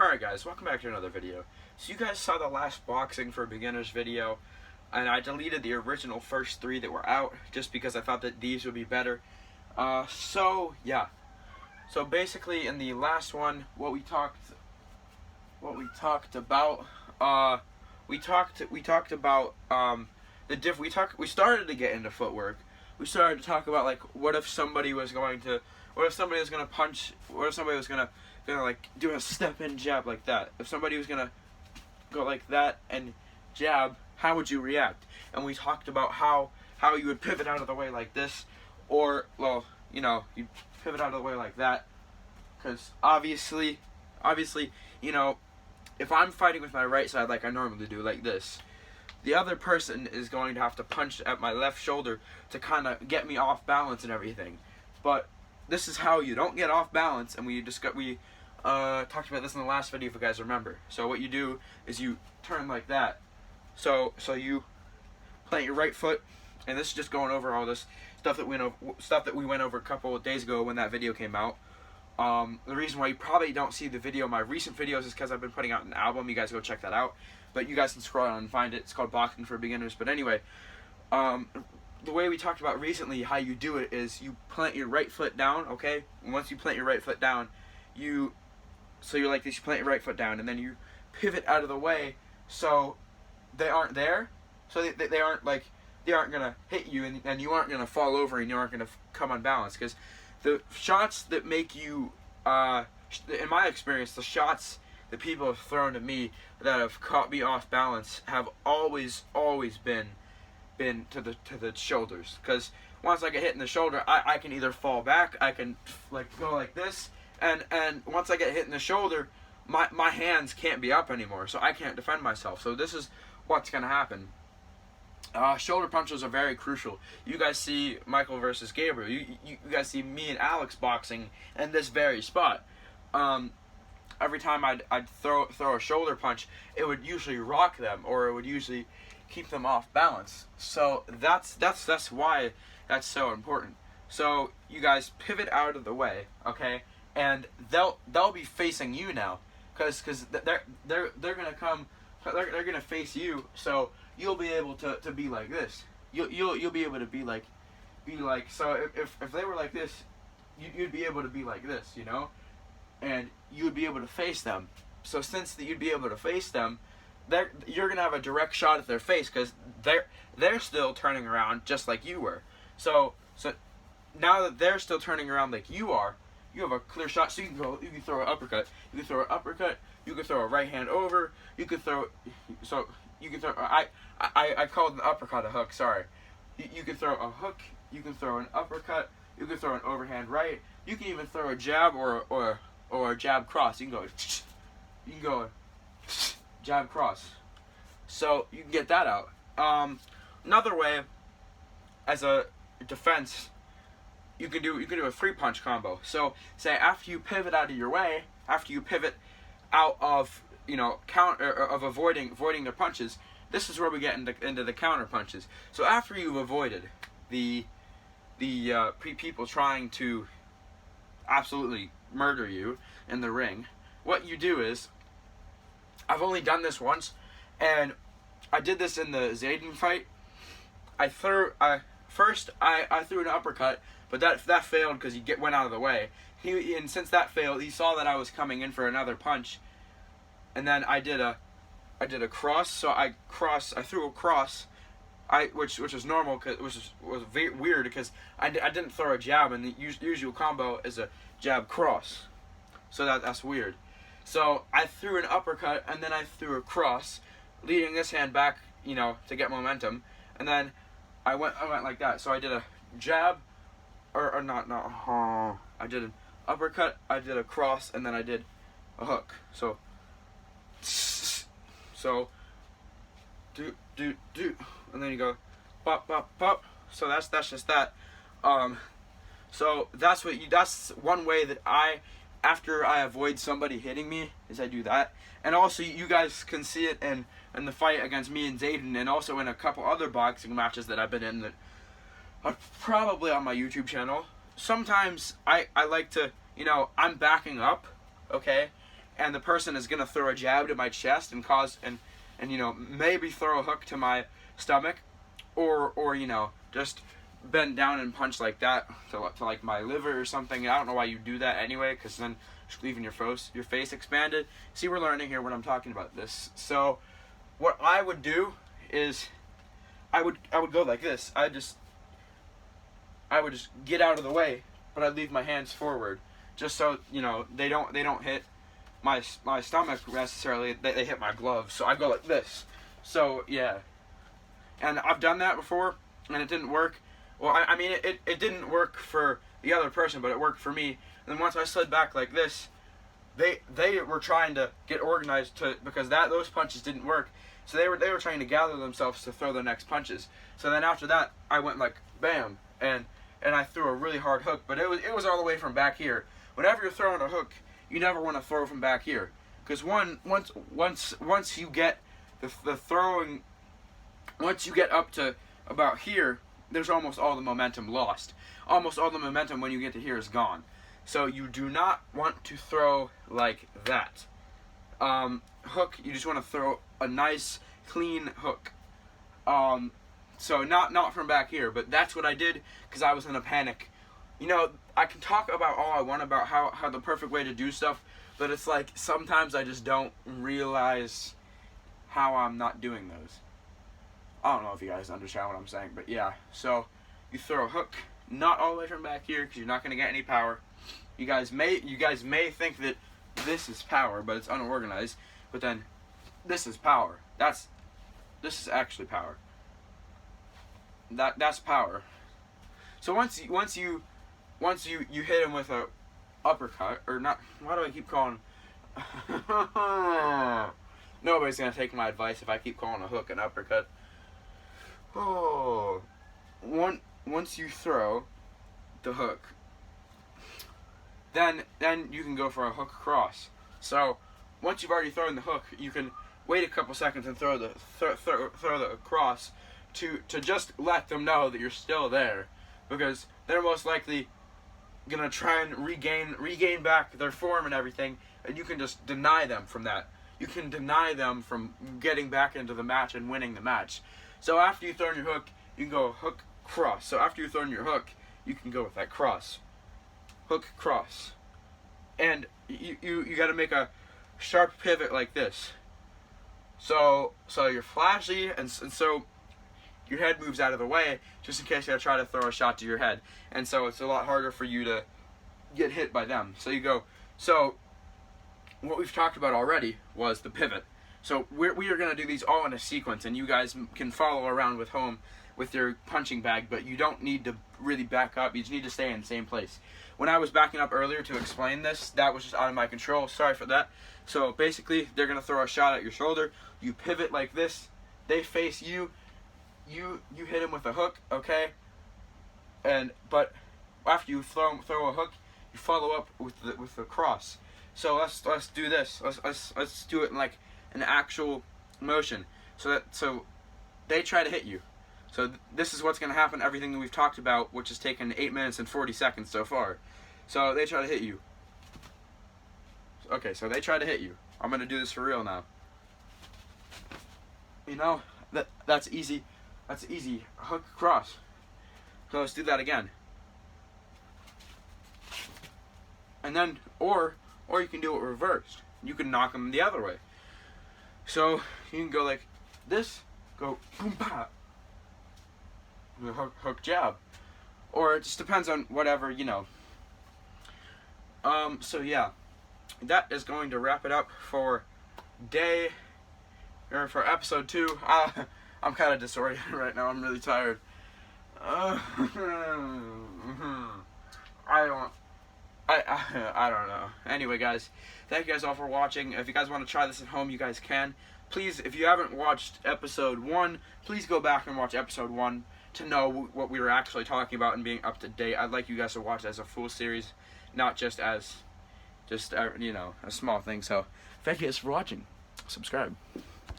Alright guys, welcome back to another video. So you guys saw the last boxing for beginners video, and I deleted the original first three that were out just because I thought that these would be better. Yeah. So basically in the last one, we started to get into footwork. We started to talk about, like, what if somebody was gonna punch, what if somebody was gonna like do a step in jab like that? If somebody was gonna go like that and jab, how would you react? And we talked about how you would pivot out of the way like this, or, well, you'd pivot out of the way like that, because obviously, if I'm fighting with my right side like I normally do, like this, the other person is going to have to punch at my left shoulder to kind of get me off balance and everything. But this is how you don't get off balance, and we talked about this in the last video if you guys remember. So what you do is you turn like that. So you plant your right foot, and this is just going over all this stuff that we went over a couple of days ago when that video came out. The reason why you probably don't see the video, my recent videos, is because I've been putting out an album. You guys go check that out. But you guys can scroll down and find it. It's called Boxing for Beginners. But anyway, the way we talked about recently, how you do it is you plant your right foot down, okay? And once you plant your right foot down, you're like this, you plant your right foot down, and then you pivot out of the way so they aren't there. So they aren't gonna hit you, and you aren't gonna fall over, and you aren't gonna come unbalanced. Because the shots that make you, in my experience, the shots that people have thrown to me that have caught me off balance have always been to the shoulders. Because once I get hit in the shoulder, I can either fall back, I can go like this, and once I get hit in the shoulder, my hands can't be up anymore, so I can't defend myself. So this is what's gonna happen. Shoulder punches are very crucial. You guys see Michael versus Gabriel. You guys see me and Alex boxing in this very spot. Every time I'd throw a shoulder punch, it would usually rock them, or it would usually keep them off balance. So that's why that's so important. So you guys pivot out of the way, okay? And they'll be facing you now, because they're gonna face you. So you'll be able to be like this. You'll be able to be like. So if they were like this, you'd be able to be like this, and you would be able to face them. So since you'd be able to face them, you're gonna have a direct shot at their face, because they're still turning around just like you were. So now that they're still turning around like you are, you have a clear shot. So you can throw an uppercut. You can throw a right hand over. I called an uppercut a hook. Sorry. You can throw a hook. You can throw an uppercut. You can throw an overhand right. You can even throw a jab or a jab cross. You can go jab cross. So you can get that out. Another way, as a defense, you can do a 3-punch combo. So say after you pivot out of your way, after you pivot out of avoiding their punches, this is where we get into the counter punches. So after you've avoided the people trying to absolutely murder you in the ring, what you do is, I've only done this once, and I did this in the Zayden fight. I threw an uppercut, but that failed because he went out of the way. And since that failed, he saw that I was coming in for another punch, and then I did a cross. So I threw a cross, which was normal, which was weird because I didn't throw a jab, and the usual combo is a jab cross. So that's weird. So I threw an uppercut, and then I threw a cross, leading this hand back, to get momentum, and then I went like that. So I did a jab, I did an uppercut, I did a cross, and then I did a hook. So do, and then you go pop, pop, pop. So that's just that. So that's one way that after I avoid somebody hitting me, is I do that. And also you guys can see it in the fight against me and Zayden, and also in a couple other boxing matches that I've been in that are probably on my YouTube channel. Sometimes I like to, I'm backing up, okay? and the person is gonna throw a jab to my chest and cause and you know, maybe throw a hook to my stomach, or you know, just bend down and punch like that to like my liver or something. I don't know why you do that anyway, because then just leaving your face expanded. See, we're learning here when I'm talking about this. So what I would do is I would go like this. I would just get out of the way, but I'd leave my hands forward, just so you know they don't hit my stomach necessarily. They hit my gloves. So I go like this. So yeah, and I've done that before, and it didn't work. Well, I mean it didn't work for the other person, but it worked for me. And then once I slid back like this, they were trying to get organized because those punches didn't work. So they were trying to gather themselves to throw the next punches. So then after that, I went like bam, and I threw a really hard hook, but it was all the way from back here. Whenever you're throwing a hook, you never want to throw from back here, because once you get the throwing, once you get up to about here, there's almost all the momentum lost. Almost all the momentum when you get to here is gone. So you do not want to throw like that. Hook, you just want to throw a nice clean hook. So not from back here, but that's what I did because I was in a panic. You know, I can talk about all I want about how the perfect way to do stuff, but it's like sometimes I just don't realize how I'm not doing those. I don't know if you guys understand what I'm saying, but yeah. So you throw a hook, not all the way from back here, because you're not going to get any power. You guys may think that this is power, but it's unorganized. But then this is power. This is actually power. That's power. So once you hit him with a uppercut, or not, why do I keep calling nobody's gonna take my advice if I keep calling a hook an uppercut. Once you throw the hook, then you can go for a hook cross. So once you've already thrown the hook, you can wait a couple seconds and throw the cross to just let them know that you're still there, because they're most likely gonna try and regain back their form and everything, and you can just deny them from that. You can deny them from getting back into the match and winning the match. So after you've thrown your hook, you can go hook cross. So after you've thrown your hook, you can go with that cross, hook cross, and you got to make a sharp pivot like this. So you're flashy, and so your head moves out of the way, just in case they try to throw a shot to your head. And so it's a lot harder for you to get hit by them. So you go. So what we've talked about already was the pivot. So we are going to do these all in a sequence, and you guys can follow around with your punching bag, but you don't need to really back up. You just need to stay in the same place. When I was backing up earlier to explain this, that was just out of my control. Sorry for that. So basically, they're going to throw a shot at your shoulder. You pivot like this. They face you. You hit them with a hook, okay? But after you throw a hook, you follow up with the cross. So let's do this. Let's do it in like an actual motion. So they try to hit you. So this is what's going to happen. Everything that we've talked about, which has taken 8 minutes and 40 seconds so far. So they try to hit you. Okay, so they try to hit you. I'm going to do this for real now. You know, that's easy. That's easy. Hook cross. So let's do that again. And then, or you can do it reversed. You can knock them the other way. So you can go like this, go boom pa, hook jab, or it just depends on whatever, you know. So yeah, that is going to wrap it up for episode 2. I'm kind of disoriented right now. I'm really tired. I don't know. Anyway, guys, thank you guys all for watching. If you guys want to try this at home, you guys can. Please, if you haven't watched episode 1, please go back and watch episode 1 to know what we were actually talking about and being up to date. I'd like you guys to watch it as a full series, not just as, you know, a small thing. So, thank you guys for watching. Subscribe.